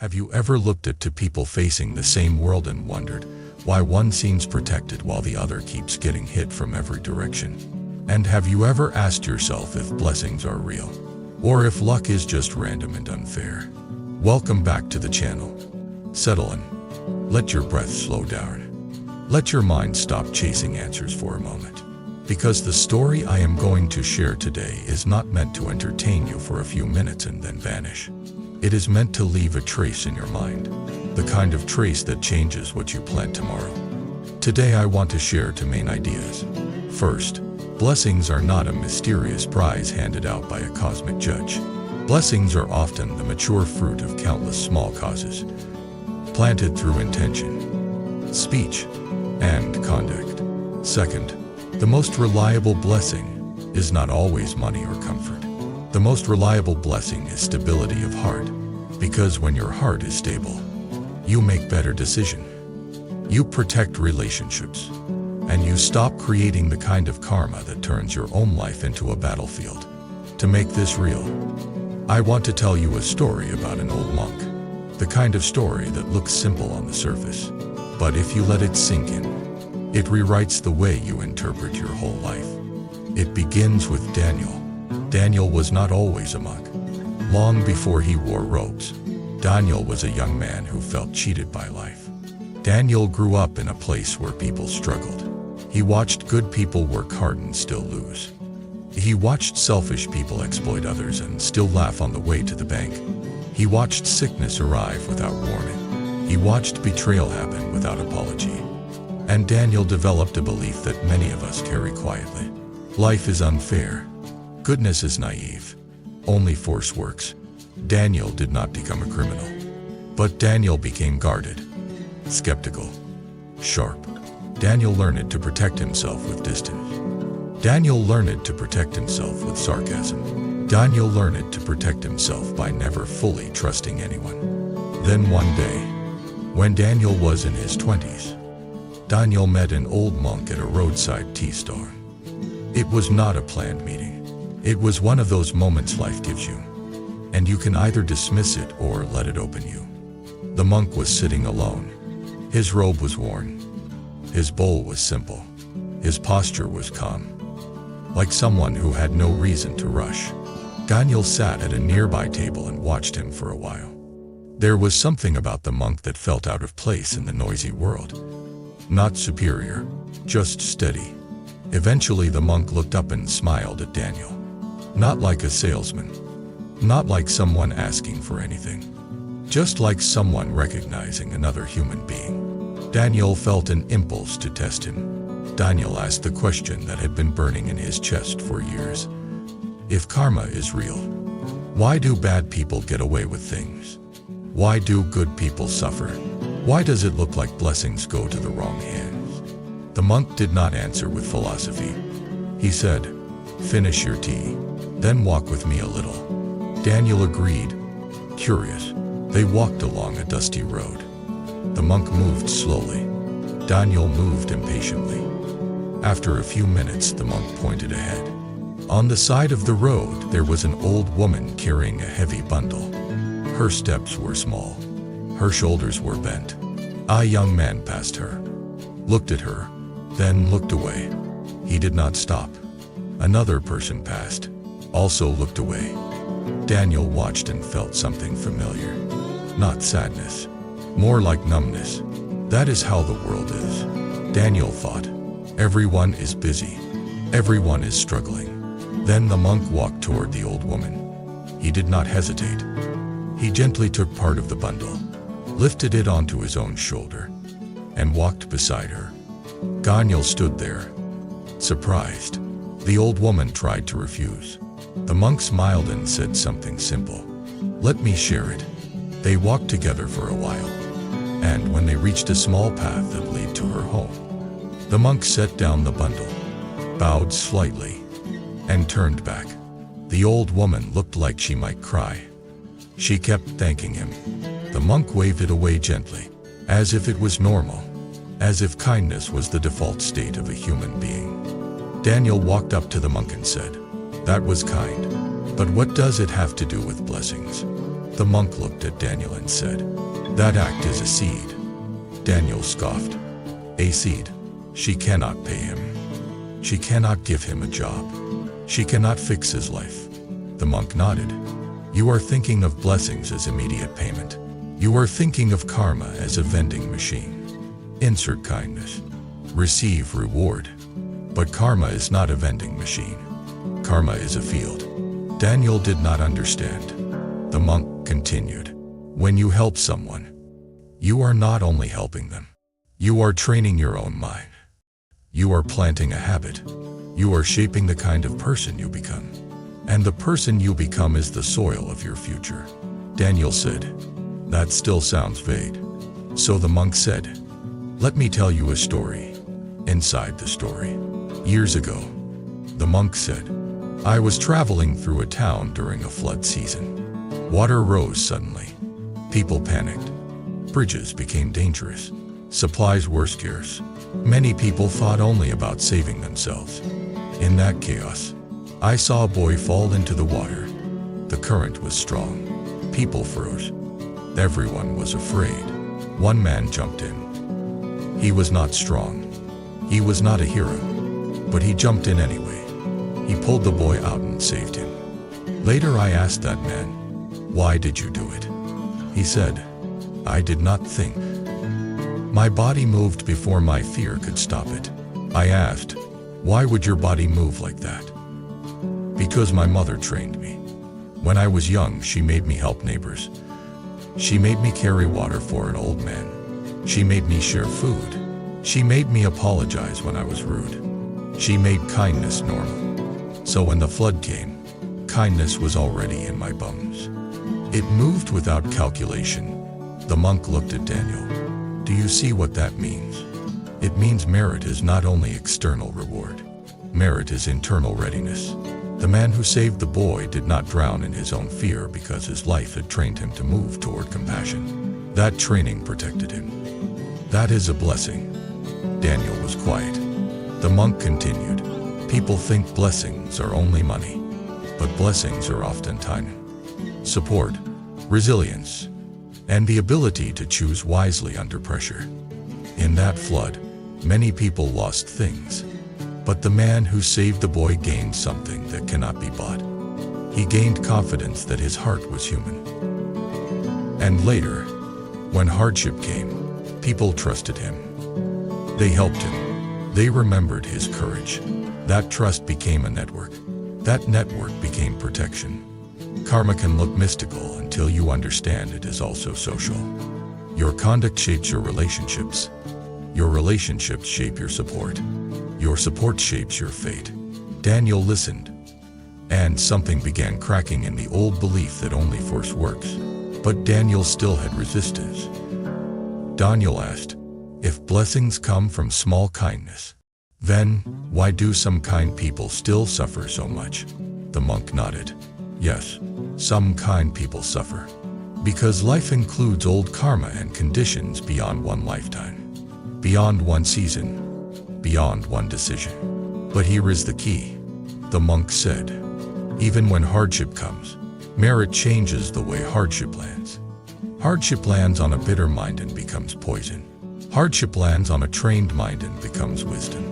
Have you ever looked at two people facing the same world and wondered why one seems protected while the other keeps getting hit from every direction? And have you ever asked yourself if blessings are real, or if luck is just random and unfair? Welcome back to the channel. Settle in. Let your breath slow down. Let your mind stop chasing answers for a moment. Because the story I am going to share today is not meant to entertain you for a few minutes and then vanish. It is meant to leave a trace in your mind, the kind of trace that changes what you plan tomorrow. Today I want to share two main ideas. First, blessings are not a mysterious prize handed out by a cosmic judge. Blessings are often the mature fruit of countless small causes, planted through intention, speech, and conduct. Second, the most reliable blessing is not always money or comfort. The most reliable blessing is stability of heart, because when your heart is stable, you make better decisions. You protect relationships, and you stop creating the kind of karma that turns your own life into a battlefield. To make this real, I want to tell you a story about an old monk. The kind of story that looks simple on the surface, but if you let it sink in, it rewrites the way you interpret your whole life. It begins with Daniel. Daniel was not always a monk. Long before he wore robes, Daniel was a young man who felt cheated by life. Daniel grew up in a place where people struggled. He watched good people work hard and still lose. He watched selfish people exploit others and still laugh on the way to the bank. He watched sickness arrive without warning. He watched betrayal happen without apology. And Daniel developed a belief that many of us carry quietly. Life is unfair. Goodness is naive. Only force works. Daniel did not become a criminal. But Daniel became guarded, skeptical, sharp. Daniel learned to protect himself with distance. Daniel learned to protect himself with sarcasm. Daniel learned to protect himself by never fully trusting anyone. Then one day, when Daniel was in his 20s, Daniel met an old monk at a roadside tea store. It was not a planned meeting. It was one of those moments life gives you, and you can either dismiss it or let it open you. The monk was sitting alone. His robe was worn. His bowl was simple. His posture was calm, like someone who had no reason to rush. Daniel sat at a nearby table and watched him for a while. There was something about the monk that felt out of place in the noisy world. Not superior, just steady. Eventually the monk looked up and smiled at Daniel. Not like a salesman. Not like someone asking for anything. Just like someone recognizing another human being. Daniel felt an impulse to test him. Daniel asked the question that had been burning in his chest for years. If karma is real, why do bad people get away with things? Why do good people suffer? Why does it look like blessings go to the wrong hands? The monk did not answer with philosophy. He said, "Finish your tea, then walk with me a little." Daniel agreed, curious. They walked along a dusty road. The monk moved slowly. Daniel moved impatiently. After a few minutes, the monk pointed ahead. On the side of the road, there was an old woman carrying a heavy bundle. Her steps were small. Her shoulders were bent. A young man passed her, looked at her, then looked away. He did not stop. Another person passed, also looked away. Daniel watched and felt something familiar. Not sadness, more like numbness. That is how the world is. Daniel thought, everyone is busy. Everyone is struggling. Then the monk walked toward the old woman. He did not hesitate. He gently took part of the bundle, lifted it onto his own shoulder, and walked beside her. Daniel stood there, surprised. The old woman tried to refuse. The monk smiled and said something simple. "Let me share it." They walked together for a while, and when they reached a small path that led to her home, the monk set down the bundle, bowed slightly, and turned back. The old woman looked like she might cry. She kept thanking him. The monk waved it away gently, as if it was normal, as if kindness was the default state of a human being. Daniel walked up to the monk and said, "That was kind, but what does it have to do with blessings?" The monk looked at Daniel and said, "That act is a seed." Daniel scoffed. "A seed? She cannot pay him. She cannot give him a job. She cannot fix his life." The monk nodded. "You are thinking of blessings as immediate payment. You are thinking of karma as a vending machine. Insert kindness. Receive reward. But karma is not a vending machine. Karma is a field." Daniel did not understand. The monk continued, "When you help someone, you are not only helping them. You are training your own mind. You are planting a habit. You are shaping the kind of person you become. And the person you become is the soil of your future." Daniel said, "That still sounds vague." So the monk said, "Let me tell you a story. Inside the story. Years ago," the monk said, "I was traveling through a town during a flood season. Water rose suddenly. People panicked. Bridges became dangerous. Supplies were scarce. Many people thought only about saving themselves. In that chaos, I saw a boy fall into the water. The current was strong. People froze. Everyone was afraid. One man jumped in. He was not strong. He was not a hero. But he jumped in anyway. He pulled the boy out and saved him. Later I asked that man, 'Why did you do it?' He said, 'I did not think. My body moved before my fear could stop it.' I asked, 'Why would your body move like that?' Because my mother trained me. When I was young, she made me help neighbors. She made me carry water for an old man. She made me share food. She made me apologize when I was rude. She made kindness normal. So when the flood came, kindness was already in my bones. It moved without calculation." The monk looked at Daniel. "Do you see what that means? It means merit is not only external reward. Merit is internal readiness. The man who saved the boy did not drown in his own fear because his life had trained him to move toward compassion. That training protected him. That is a blessing." Daniel was quiet. The monk continued, "People think blessings are only money, but blessings are often time, support, resilience, and the ability to choose wisely under pressure. In that flood, many people lost things, but the man who saved the boy gained something that cannot be bought. He gained confidence that his heart was human. And later, when hardship came, people trusted him. They helped him. They remembered his courage. That trust became a network. That network became protection. Karma can look mystical until you understand it is also social. Your conduct shapes your relationships. Your relationships shape your support. Your support shapes your fate." Daniel listened, and something began cracking in the old belief that only force works. But Daniel still had resistance. Daniel asked, "If blessings come from small kindness, then why do some kind people still suffer so much?" The monk nodded. "Yes, some kind people suffer. Because life includes old karma and conditions beyond one lifetime, beyond one season, beyond one decision. But here is the key," the monk said. "Even when hardship comes, merit changes the way hardship lands. Hardship lands on a bitter mind and becomes poison. Hardship lands on a trained mind and becomes wisdom.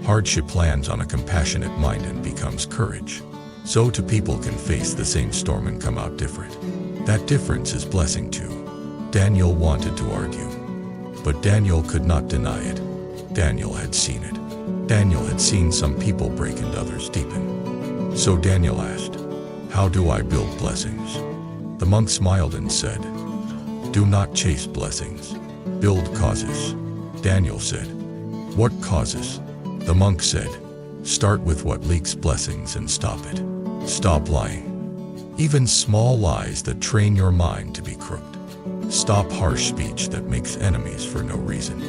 Hardship lands on a compassionate mind and becomes courage. So two people can face the same storm and come out different. That difference is blessing too." Daniel wanted to argue, but Daniel could not deny it. Daniel had seen it. Daniel had seen some people break and others deepen. So Daniel asked, "How do I build blessings?" The monk smiled and said, "Do not chase blessings. Build causes." Daniel said, "What causes?" The monk said, "Start with what leaks blessings and stop it. Stop lying. Even small lies that train your mind to be crooked. Stop harsh speech that makes enemies for no reason.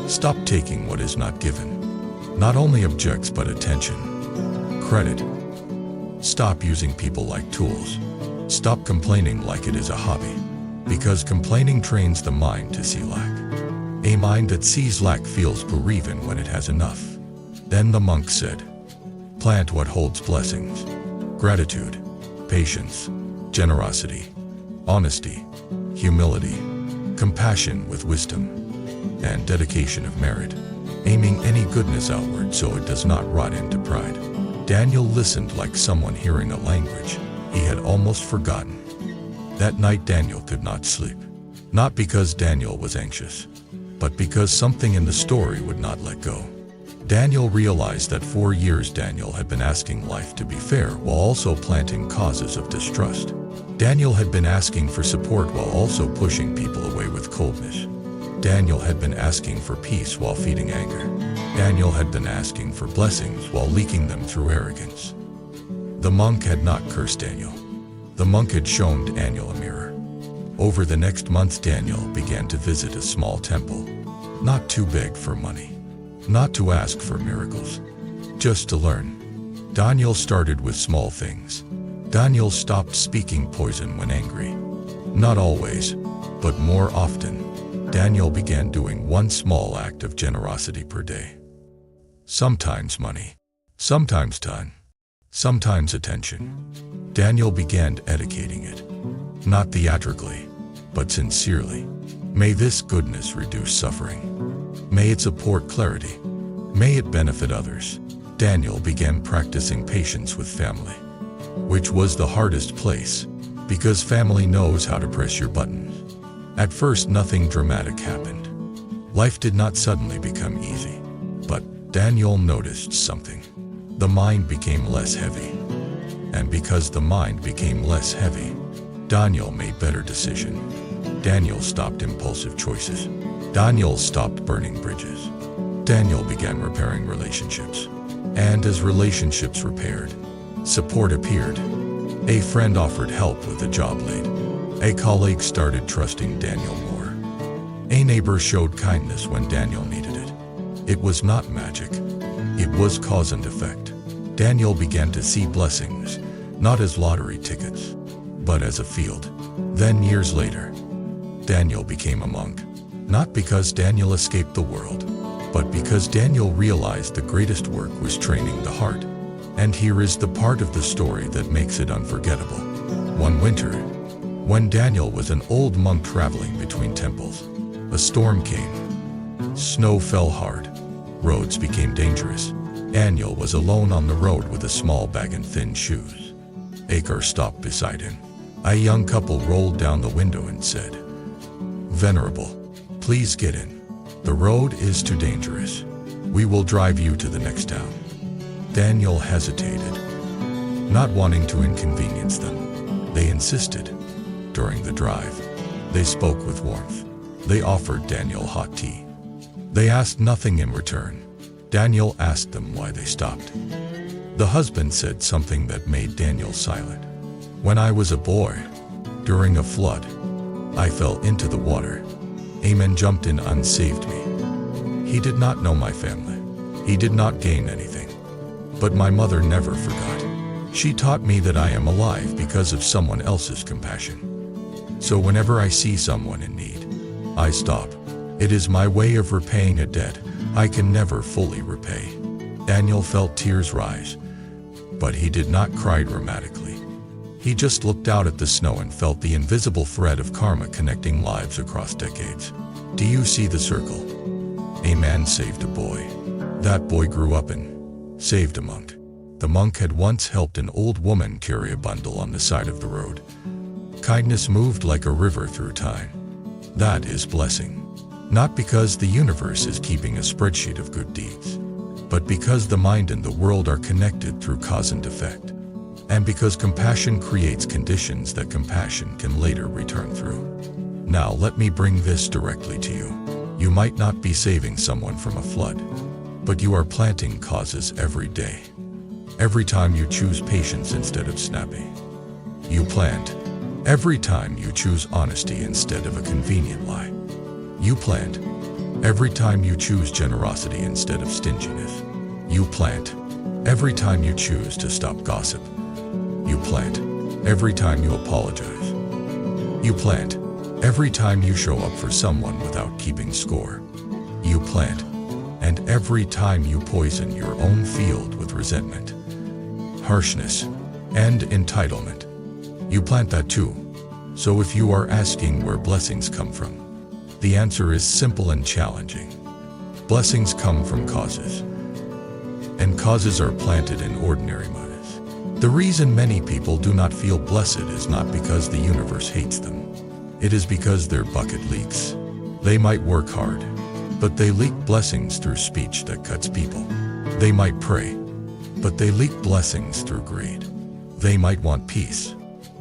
Stop taking what is not given. Not only objects but attention, credit. Stop using people like tools. Stop complaining like it is a hobby. Because complaining trains the mind to see lack. A mind that sees lack feels poor even when it has enough." Then the monk said, "Plant what holds blessings. Gratitude, patience, generosity, honesty, humility, compassion with wisdom, and dedication of merit, aiming any goodness outward so it does not rot into pride. Daniel listened like someone hearing a language he had almost forgotten. That night Daniel could not sleep. Not because Daniel was anxious, but because something in the story would not let go. Daniel realized that for years Daniel had been asking life to be fair while also planting causes of distrust. Daniel had been asking for support while also pushing people away with coldness. Daniel had been asking for peace while feeding anger. Daniel had been asking for blessings while leaking them through arrogance. The monk had not cursed Daniel. The monk had shown Daniel a mirror. Over the next month Daniel began to visit a small temple, not to beg for money, not to ask for miracles, just to learn. Daniel started with small things. Daniel stopped speaking poison when angry. Not always, but more often. Daniel began doing one small act of generosity per day. Sometimes money, sometimes time, sometimes attention. Daniel began educating it, not theatrically, but sincerely. May this goodness reduce suffering. May it support clarity. May it benefit others. Daniel began practicing patience with family, which was the hardest place, because family knows how to press your buttons. At first nothing dramatic happened. Life did not suddenly become easy. But Daniel noticed something. The mind became less heavy. And because the mind became less heavy, Daniel made better decisions. Daniel stopped impulsive choices. Daniel stopped burning bridges. Daniel began repairing relationships. And as relationships repaired, support appeared. A friend offered help with a job late. A colleague started trusting Daniel more. A neighbor showed kindness when Daniel needed it. It was not magic. It was cause and effect. Daniel began to see blessings, not as lottery tickets, but as a field. Then years later, Daniel became a monk. Not because Daniel escaped the world, but because Daniel realized the greatest work was training the heart. And here is the part of the story that makes it unforgettable. One winter, when Daniel was an old monk traveling between temples, a storm came. Snow fell hard. Roads became dangerous. Daniel was alone on the road with a small bag and thin shoes. A car stopped beside him. A young couple rolled down the window and said, "Venerable, please get in. The road is too dangerous. We will drive you to the next town." Daniel hesitated, not wanting to inconvenience them. They insisted. During the drive, they spoke with warmth. They offered Daniel hot tea. They asked nothing in return. Daniel asked them why they stopped. The husband said something that made Daniel silent. "When I was a boy, during a flood, I fell into the water. A man jumped in and saved me. He did not know my family. He did not gain anything. But my mother never forgot. She taught me that I am alive because of someone else's compassion. So whenever I see someone in need, I stop. It is my way of repaying a debt I can never fully repay." Daniel felt tears rise, but he did not cry dramatically. He just looked out at the snow and felt the invisible thread of karma connecting lives across decades. Do you see the circle? A man saved a boy. That boy grew up and saved a monk. The monk had once helped an old woman carry a bundle on the side of the road. Kindness moved like a river through time. That is blessing. Not because the universe is keeping a spreadsheet of good deeds, but because the mind and the world are connected through cause and effect. And because compassion creates conditions that compassion can later return through. Now let me bring this directly to you. You might not be saving someone from a flood, but you are planting causes every day. Every time you choose patience instead of snapping, you plant. Every time you choose honesty instead of a convenient lie, you plant. Every time you choose generosity instead of stinginess, you plant. Every time you choose to stop gossip, you plant. Every time you apologize, you plant. Every time you show up for someone without keeping score, you plant. And every time you poison your own field with resentment, harshness, and entitlement, you plant that too. So if you are asking where blessings come from, the answer is simple and challenging. Blessings come from causes, and causes are planted in ordinary motives. The reason many people do not feel blessed is not because the universe hates them. It is because their bucket leaks. They might work hard, but they leak blessings through speech that cuts people. They might pray, but they leak blessings through greed. They might want peace,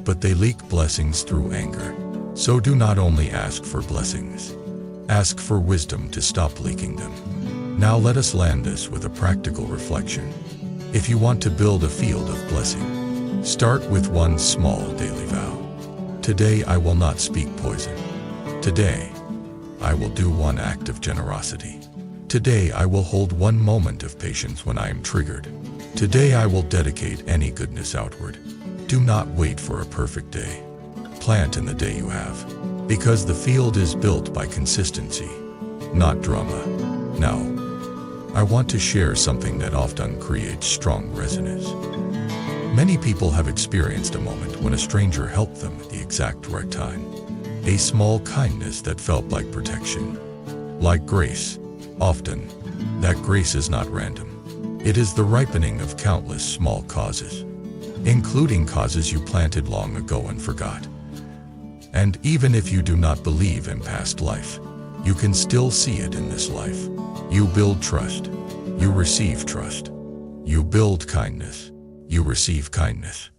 but they leak blessings through anger. So do not only ask for blessings, ask for wisdom to stop leaking them. Now let us land this with a practical reflection. If you want to build a field of blessing, start with one small daily vow. Today I will not speak poison. Today, I will do one act of generosity. Today I will hold one moment of patience when I am triggered. Today I will dedicate any goodness outward. Do not wait for a perfect day. Plant in the day you have, because the field is built by consistency, not drama. Now, I want to share something that often creates strong resonance. Many people have experienced a moment when a stranger helped them at the exact right time. A small kindness that felt like protection, like grace. Often, that grace is not random. It is the ripening of countless small causes, including causes you planted long ago and forgot. And even if you do not believe in past life, you can still see it in this life. You build trust. You receive trust. You build kindness. You receive kindness.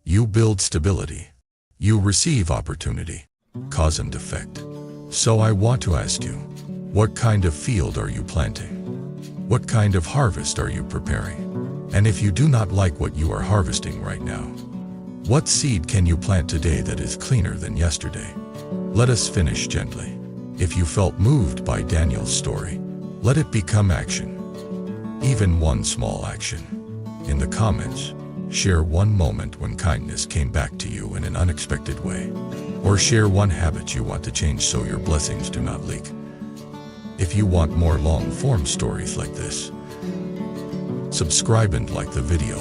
You build stability. You receive opportunity. Cause and effect. So I want to ask you, what kind of field are you planting? What kind of harvest are you preparing? And if you do not like what you are harvesting right now, what seed can you plant today that is cleaner than yesterday? Let us finish gently. If you felt moved by Daniel's story, let it become action. Even one small action. In the comments, share one moment when kindness came back to you in an unexpected way. Or share one habit you want to change so your blessings do not leak. If you want more long-form stories like this, subscribe and like the video.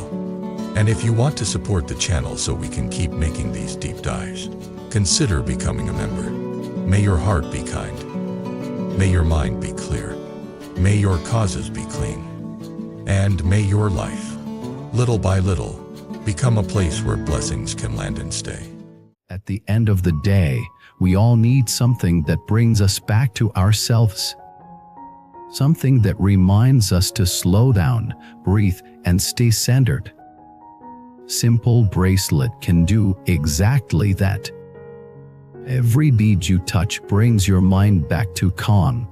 And if you want to support the channel so we can keep making these deep dives, consider becoming a member. May your heart be kind. May your mind be clear. May your causes be clean. And may your life, little by little, become a place where blessings can land and stay. At the end of the day, we all need something that brings us back to ourselves. Something that reminds us to slow down, breathe, and stay centered. Simple bracelet can do exactly that. Every bead you touch brings your mind back to calm,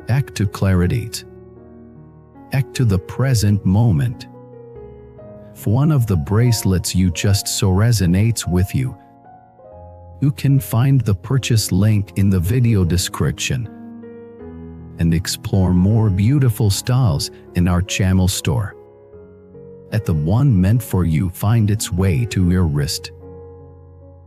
back to clarity, back to the present moment. If one of the bracelets you just saw resonates with you, you can find the purchase link in the video description and explore more beautiful styles in our channel store. Let the one meant for you find its way to your wrist.